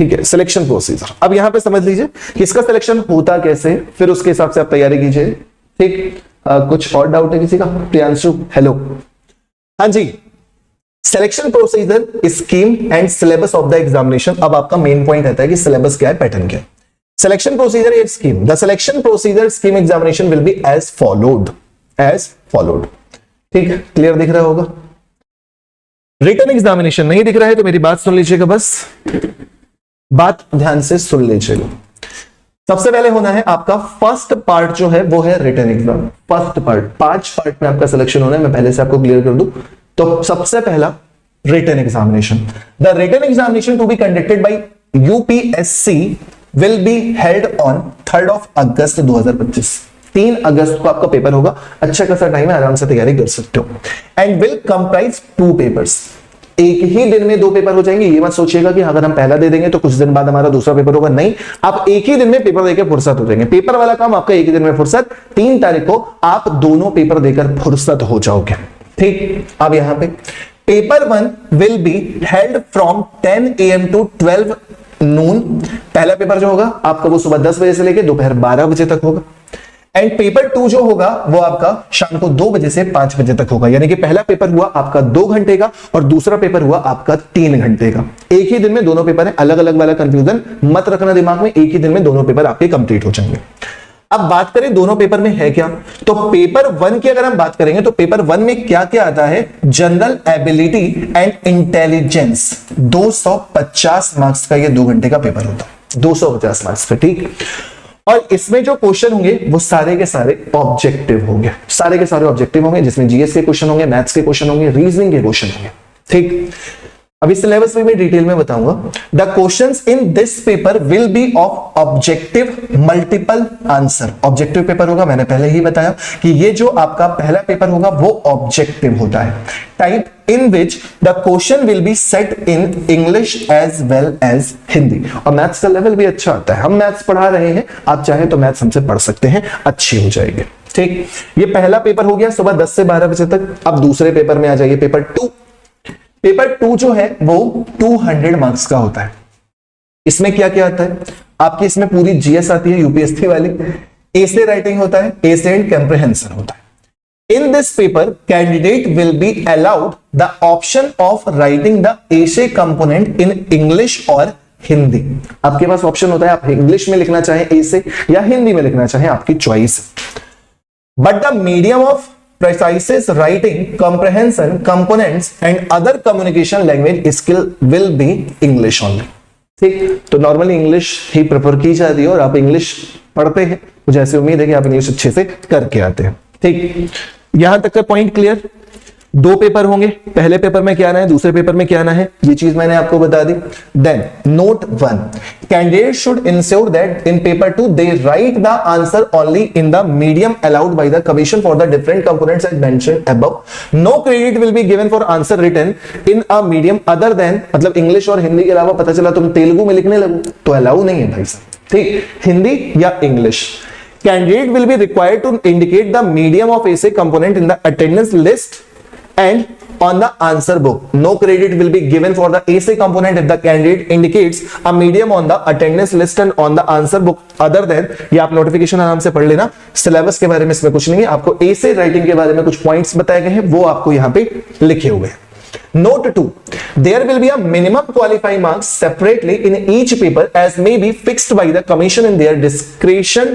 ठीक है, selection procedure. अब यहां पे समझ लीजिए कि इसका सिलेक्शन होता कैसे, फिर उसके हिसाब से आप तैयारी कीजिए। ठीक, कुछ और डाउट है किसी का? प्रियांशु हेलो, हाँ जी। Selection procedure, scheme and syllabus of the examination. अब आपका मेन पॉइंट रहता है कि सिलेबस क्या है, पैटर्न क्या है। Selection procedure and scheme, the selection procedure scheme examination will be as followed, as followed. ठीक है, क्लियर दिख रहा होगा। रिटन एग्जामिनेशन नहीं दिख रहा है तो मेरी बात सुन लीजिएगा, बस बात ध्यान से सुन लीजिएगा। सबसे पहले होना है आपका फर्स्ट पार्ट जो है वो है written exam. First part, 5 part में आपका सिलेक्शन होना है, मैं पहले से आपको क्लियर कर दूं। तो सबसे पहला written examination, the written examination to be conducted by UPSC will be held on 3 August 2025। 3 अगस्त को आपका पेपर होगा। अच्छा खासा टाइम है, आराम से तैयारी कर सकते हो। And will comprise 2 papers. एक ही दिन में 2 पेपर हो जाएंगे। ये मत सोचिएगा कि अगर हम पहला दे देंगे तो कुछ दिन बाद हमारा दूसरा पेपर होगा, नहीं, आप एक ही दिन में पेपर देकर फुर्सत हो जाएंगे। पेपर वाला काम आपका एक ही दिन में फुर्सत, 3 तारीख को आप दोनों पेपर देकर फुर्सत हो जाओगे। ठीक, अब यहां पे paper 1 will be held from 10 AM to 12 noon. पहला पेपर जो होगा आपका वो सुबह 10 बजे से लेकर दोपहर 12 बजे तक होगा। एंड पेपर 2 जो होगा वो आपका शाम को 2 बजे से 5 बजे तक होगा। यानी कि पहला पेपर हुआ आपका 2 घंटे का और दूसरा पेपर हुआ आपका 3 घंटे का। एक ही दिन में दोनों पेपर है, अलग अलग वाला कंफ्यूजन मत रखना दिमाग में, एक ही दिन में दोनों पेपर आपके कंप्लीट हो जाएंगे। अब बात करें दोनों पेपर में है क्या, तो पेपर 1 की अगर हम बात करेंगे तो पेपर 1 में क्या क्या आता है, general ability and intelligence. 250 marks का ये 2 घंटे का पेपर होता है, 250 मार्क्स का। ठीक, और इसमें जो क्वेश्चन होंगे वो सारे के सारे ऑब्जेक्टिव होंगे, सारे के सारे ऑब्जेक्टिव होंगे, जिसमें जीएस के क्वेश्चन होंगे, मैथ्स के क्वेश्चन होंगे, रीजनिंग के क्वेश्चन होंगे। ठीक, अभी सिलेबस में मैं डिटेल में बताऊंगा। The questions in this paper will B of objective multiple answer. Objective paper होगा, मैंने पहले ही बताया कि ये जो आपका पहला पेपर होगा वो ऑब्जेक्टिव होता है। Type in which the question will be set in English as well as Hindi. और मैथ्स का लेवल भी अच्छा आता है, हम मैथ्स पढ़ा रहे हैं, आप चाहें तो मैथ्स हमसे पढ़ सकते हैं, अच्छी हो जाएगी। ठीक, ये पहला पेपर हो गया सुबह 10 से 12 बजे तक। अब दूसरे पेपर में आ जाइए, पेपर 2। पेपर 2 जो है वो 200 मार्क्स का होता है। इसमें क्या क्या आता है आपकी, इसमें पूरी जीएस आती है यूपीएससी वाली, एसे राइटिंग होता है, एसे एंड कंप्रिहेंशन होता है। In this paper candidate will be allowed the option of writing the essay component in English और हिंदी। आपके पास ऑप्शन होता है, आप इंग्लिश में लिखना चाहें एसे या हिंदी में लिखना चाहें, आपकी choice. But the medium of precise writing, comprehension, components and other communication language skill will be English only। ठीक, तो नॉर्मली इंग्लिश ही प्रेफर की जाती है और आप इंग्लिश पढ़ते हैं, मुझे ऐसी उम्मीद है कि आप इंग्लिश अच्छे से करके आते हैं। ठीक, यहां तक का पॉइंट क्लियर। 2 पेपर होंगे, पहले पेपर में क्या आना है, दूसरे पेपर में क्या आना है, ये चीज मैंने आपको बता दी। Then note 1, candidate should ensure that in paper 2 they write the answer only in the medium allowed by the commission for the different components as mentioned above. No credit will be given for answer written in a medium other than, मतलब English और हिंदी के अलावा पता चला तुम तेलुगु में लिखने लगो तो अलाउ नहीं है भाई साहब। ठीक, हिंदी या English. Candidate will be required to indicate the medium of essay component in the attendance list and on the answer book. No credit will be given for the essay component if the candidate indicates a medium on the attendance list and on the answer book other than। ये आप notification आराम से पढ़ लेना, syllabus के बारे में इसमें कुछ नहीं है, आपको essay राइटिंग के बारे में कुछ पॉइंट्स बताए गए हैं, वो आपको यहाँ पे लिखे हुए हैं। Note 2, there will be a minimum qualifying marks separately in each paper as may be fixed by the commission in their discretion.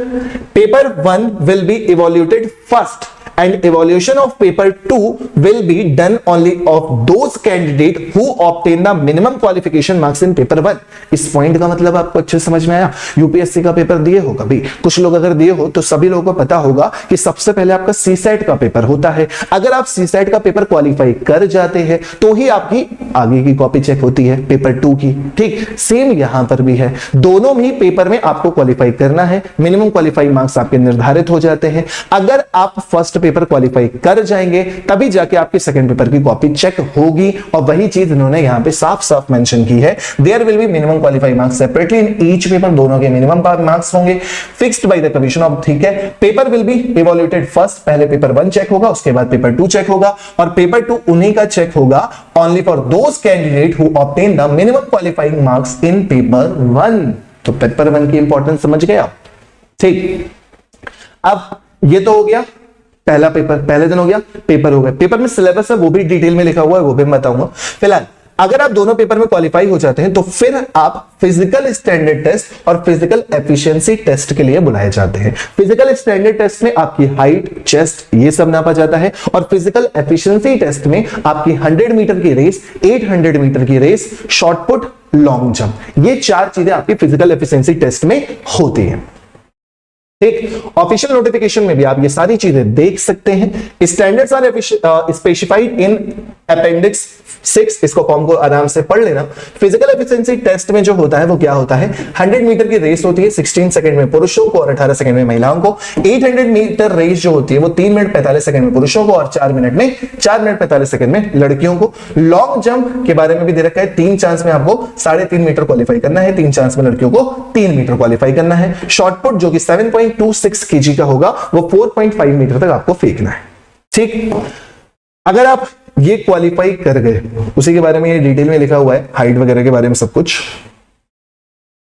Paper 1 will be evaluated first and evaluation of paper 2 will be done only of those candidate who obtain the minimum qualification marks in paper 1। इस point का मतलब आपको अच्छे समझ में आया। UPSC का paper दिए हो कभी, कुछ लोग अगर दिए हो तो सभी लोगों को पता होगा कि सबसे पहले आपका सीसेट का पेपर होता है। अगर आप सीसेट का पेपर क्वालिफाई कर जाते हैं तो ही आपकी आगे की कॉपी चेक होती है पेपर 2 की। ठीक, सेम यहां पर भी है, दोनों ही पेपर में आपको क्वालिफाई करना है, मिनिमम क्वालिफाइंग मार्क्स आपके निर्धारित हो जाते हैं। अगर आप फर्स्ट पेपर क्वालिफाई कर जाएंगे तभी जाके आपके सेकंड पेपर की कॉपी चेक होगी, और वही चीज इन्होंने यहां पे साफ साफ मेंशन की है। There will be minimum qualifying marks separately in each paper, दोनों के मिनिमम मार्क्स होंगे fixed by the commission of. ठीक है, paper will be evaluated first, पहले पेपर 1 चेक होगा, उसके बाद पेपर 2 चेक होगा, और पेपर 2 उन्हीं का चेक होगा only for those candidate who obtain the minimum qualifying marks in paper 1। तो पेपर 1 की इंपॉर्टेंस समझ गए आप, ठीक। अब ये तो हो गया पहला पेपर, पहले दिन हो गया, पेपर हो गए। पेपर में सिलेबस है वो भी डिटेल में लिखा हुआ है, वो भी मैं बताऊंगा। फिलहाल अगर आप दोनों पेपर में क्वालिफाई हो जाते हैं तो फिर आप फिजिकल स्टैंडर्ड टेस्ट और फिजिकल एफिशिएंसी टेस्ट के लिए बुलाए जाते हैं। फिजिकल स्टैंडर्ड टेस्ट में आपकी हाइट, चेस्ट ये सब नापा जाता है, और फिजिकल एफिशिएंसी टेस्ट में आपकी 100 मीटर की रेस, 800 मीटर की race, shot put, long jump, ये 4 चीजें आपकी फिजिकल एफिशिएंसी टेस्ट में होती हैं, ठीक। ऑफिशियल नोटिफिकेशन में भी आप ये सारी चीजें देख सकते हैं। Standards are specified in appendix 6, इसको फॉर्म को आराम से पढ़ लेना। फिजिकल एफिशिएंसी टेस्ट में जो होता है वो क्या होता है, 100 मीटर की रेस होती है 16 सेकंड में पुरुषों को और 18 सेकंड में महिलाओं को। 800 मीटर रेस जो होती है वो 3 मिनट 45 सेकंड में पुरुषों को और 4 मिनट 45 सेकंड में लड़कियों को। लॉन्ग जंप के बारे में भी दे रखा है, 3 चांस में आपको 3.5 मीटर क्वालिफाई करना है, 3 चांस में लड़कियों को 3 मीटर क्वालिफाई करना है। शॉर्ट पुट जो कि 7.26 kg का होगा वो 4.5 मीटर तक आपको फेंकना है, ठीक। अगर आप ये क्वालिफाई कर गए, उसी के बारे में ये डिटेल में लिखा हुआ है, हाइट वगैरह के बारे में सब कुछ,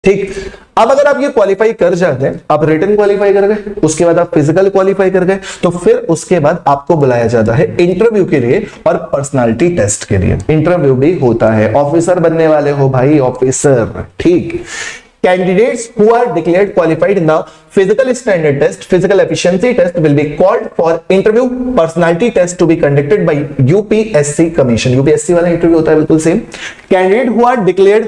ठीक। अब अगर आप ये क्वालिफाई कर जाते हैं, आप रिटन क्वालिफाई कर गए, उसके बाद आप फिजिकल क्वालिफाई कर गए, तो फिर उसके बाद आपको बुलाया जाता है इंटरव्यू के लिए और पर्सनालिटी टेस्ट के लिए। इंटरव्यू भी होता है, ऑफिसर बनने वाले हो भाई, ऑफिसर, ठीक। Candidates who are declared qualified in the physical standard test, physical efficiency test will be called for interview. Personality test to be conducted by UPSC Commission. UPSC वाला इंटरव्यू होता है बिल्कुल same. Candidate who are declared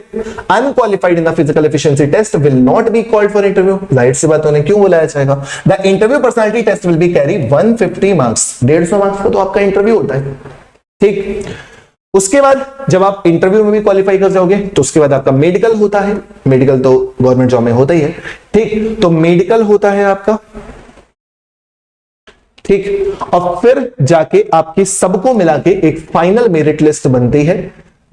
unqualified in the physical efficiency test will not be called for interview. जाहिर सी बात, उन्हें क्यों बुलाया जाएगा? The interview personality test will be carry 150 marks. 150 marks का तो आपका इंटरव्यू होता है, ठीक। उसके बाद जब आप इंटरव्यू में भी क्वालिफाई कर जाओगे तो उसके बाद आपका मेडिकल होता है। मेडिकल तो गवर्नमेंट जॉब में होता ही है, ठीक। तो मेडिकल होता है आपका, ठीक। और फिर जाके आपकी सबको मिला के एक फाइनल मेरिट लिस्ट बनती है।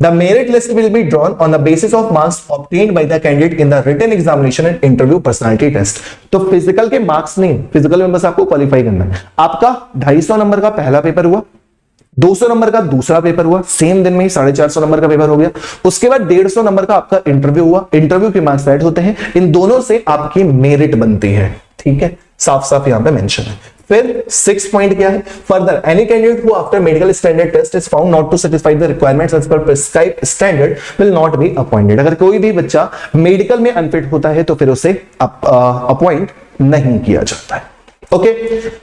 The merit list will be drawn on the basis of marks obtained by the candidate in the written examination and interview personality test. तो फिजिकल के मार्क्स नहीं, फिजिकल में बस आपको क्वालिफाई करना है। आपका 250 नंबर का पहला पेपर हुआ, 200 नंबर का दूसरा पेपर हुआ, सेम दिन में ही 450 नंबर का पेपर हो गया। उसके बाद 150 नंबर का आपका इंटरव्यू हुआ, इंटरव्यू के मार्क्स ऐड होते हैं, इन दोनों से आपकी मेरिट बनती है, ठीक है, साफ साफ यहां पे मेंशन है। फिर 6 पॉइंट क्या है, further any candidate who after medical standard test is found not to satisfy the requirements as per prescribed standard will not be appointed. अगर कोई भी बच्चा मेडिकल में अनफिट होता है तो फिर उसे अपॉइंट नहीं किया जाता है, ओके।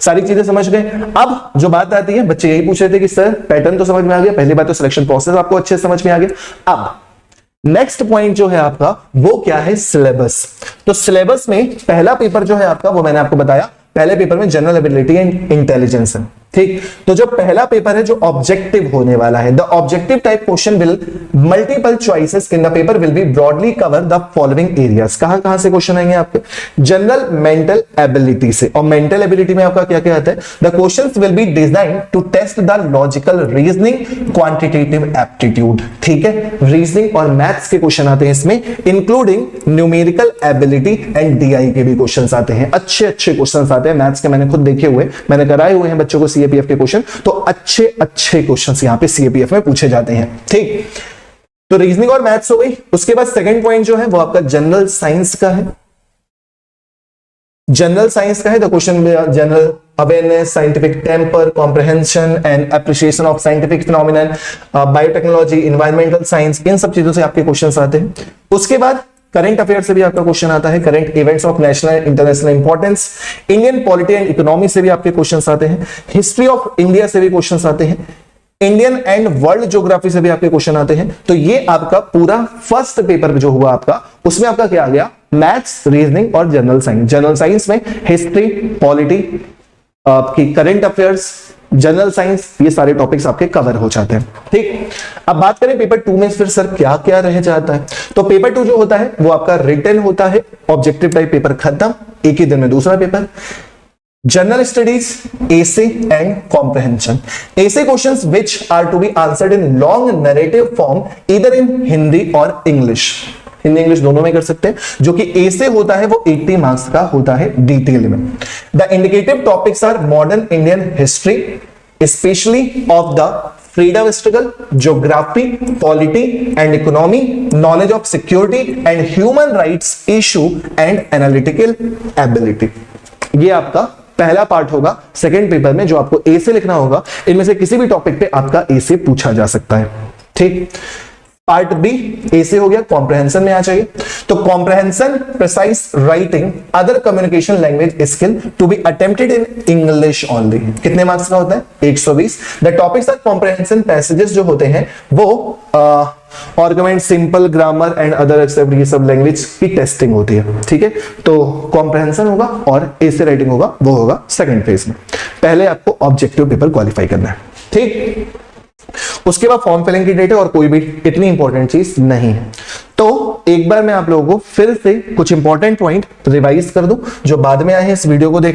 सारी चीजें समझ गए। अब जो बात आती है, बच्चे यही पूछ रहे थे कि सर पैटर्न तो समझ में आ गया, पहली बात तो सिलेक्शन प्रोसेस आपको अच्छे से समझ में आ गया। अब नेक्स्ट पॉइंट जो है आपका वो क्या है, सिलेबस। तो सिलेबस में पहला पेपर जो है आपका वो मैंने आपको बताया, पहले पेपर में जनरल एबिलिटी एंड इंटेलिजेंस है, ठीक। तो जो पहला पेपर है जो ऑब्जेक्टिव होने वाला है, the objective type question will multiple choices in the paper will B broadly cover the following areas. कहां कहां से क्वेश्चन आएंगे आपके, जनरल मेंटल एबिलिटी से, और मेंटल एबिलिटी में आपका क्या क्या आता है, the questions will be designed to test the logical reasoning, quantitative aptitude, ठीक है। रीजनिंग और मैथ्स के क्वेश्चन आते हैं इसमें, including numerical ability and DI के भी क्वेश्चन आते हैं, अच्छे अच्छे क्वेश्चन आते हैं। मैथ्स के मैंने खुद देखे हुए, मैंने कराए हुए हैं बच्चों को सीएपीएफ के क्वेश्चन, तो अच्छे अच्छे क्वेश्चंस यहां पे सीएपीएफ में पूछे जाते हैं, ठीक। तो रीजनिंग और मैथ्स हो गई। उसके बाद सेकंड पॉइंट जो है वो आपका जनरल साइंस का है। जनरल साइंस का है the question general awareness, scientific temper, comprehension and appreciation of scientific phenomenon, biotechnology, environmental science, इन सब चीजों से आपके क्वेश्चंस आते हैं। उसके बाद करंट अफेयर से भी आपका क्वेश्चन आता है, current events of national and international importance, Indian polity and economy से भी आपके क्वेश्चंस आते हैं, हिस्ट्री ऑफ इंडिया से भी क्वेश्चंस आते हैं, इंडियन एंड वर्ल्ड ज्योग्राफी से भी आपके क्वेश्चन आते हैं। तो ये आपका पूरा फर्स्ट पेपर जो हुआ आपका, उसमें आपका क्या आ गया, मैथ्स, रीजनिंग और जनरल साइंस। जनरल साइंस में हिस्ट्री, पॉलिटी, आपकी करंट अफेयर्स, जनरल साइंस, ये सारे टॉपिक्स आपके कवर हो जाते हैं, ठीक। अब बात करें पेपर 2 में फिर सर क्या क्या रह जाता है, तो पेपर 2 जो होता है वो आपका रिटन होता है, ऑब्जेक्टिव टाइप पेपर खत्म, एक ही दिन में दूसरा paper. General studies, essay and comprehension. Essay questions which are to be answered in long narrative form either in Hindi और इंग्लिश, हिंदी इंग्लिश दोनों में कर सकते हैं। जो कि एसे होता है वो 80 मार्क्स का होता है डिटेल में। The indicative topics are modern Indian history, specially of the freedom struggle, geography, polity and economy, knowledge of security and human rights issue and analytical ability. ये आपका पहला पार्ट होगा सेकंड पेपर में, जो आपको ए से लिखना होगा। इनमें से किसी भी टॉपिक पे आपका ए से पूछा जा सकता है। ठीक, पार्ट बी ए से हो गया, कॉम्प्रहेंशन में आ जाइए। तो comprehension, precise writing, other communication language skill to be attempted in English only. कितने मार्क्स का होता है? 120। The topics of comprehension passages जो होते हैं वो argument, simple grammar and other except, ये सब लैंग्वेज की टेस्टिंग होती है। ठीक है, तो कॉम्प्रहेंशन होगा और ए से राइटिंग होगा, वो होगा सेकंड फेज में। पहले आपको ऑब्जेक्टिव पेपर क्वालिफाई करना है। ठीक, उसके बाद फॉर्म फिलिंग की डेट है और कोई भी इतनी इंपॉर्टेंट चीज नहीं है। तो एक बार मैं आप लोगों को फिर से कुछ इंपॉर्टेंट पॉइंट रिवाइज कर दूं जो बाद में आए हैं इस वीडियो को देख